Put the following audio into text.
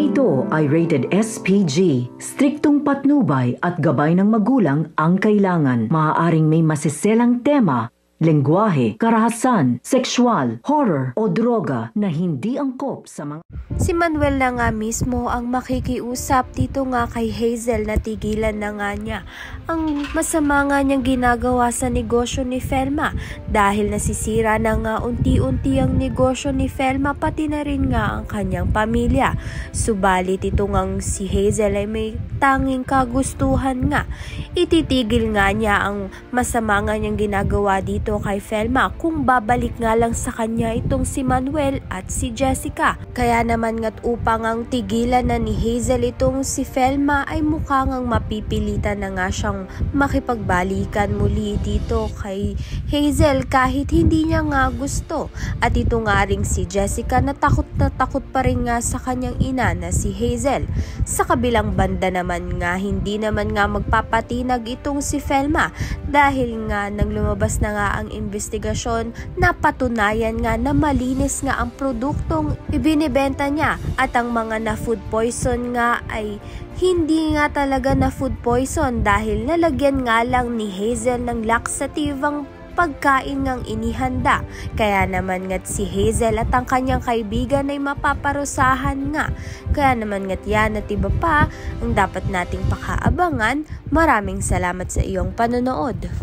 ito ay rated SPG. Striktong patnubay at gabay ng magulang ang kailangan. Maaaring may masiselang tema, lengguwahe, karahasan, sexual, horror o droga na hindi angkop sa mga... Si Manuel na nga mismo ang makikiusap dito nga kay Hazel na tigilan na nga niya ang masama nga niyang ginagawa sa negosyo ni Felma dahil nasisira na nga unti-unti ang negosyo ni Felma pati na rin nga ang kanyang pamilya. Subalit ito ngang si Hazel ay may tanging kagustuhan nga. Ititigil nga niya ang masama nga niyang ginagawa dito kay Felma kung babalik nga lang sa kanya itong si Manuel at si Jessica. Kaya naman nga't upang ang tigilan na ni Hazel itong si Felma ay mukhang ang mapipilitan na nga siyang makipagbalikan muli dito kay Hazel kahit hindi niya nga gusto. At ito nga ring si Jessica na takot pa rin nga sa kanyang ina na si Hazel. Sa kabilang banda naman nga hindi naman nga magpapatinag itong si Felma dahil nga nang lumabas na nga ang investigasyon napatunayan nga na malinis nga ang produktong ibinibenta niya at ang mga na food poison nga ay hindi nga talaga na food poison dahil nalagyan nga lang ni Hazel ng laxativang pagkain ngang inihanda. Kaya naman nga't si Hazel at ang kanyang kaibigan ay mapaparusahan nga. Kaya naman nga't yan at iba pa ang dapat nating pakaabangan. Maraming salamat sa iyong panonood.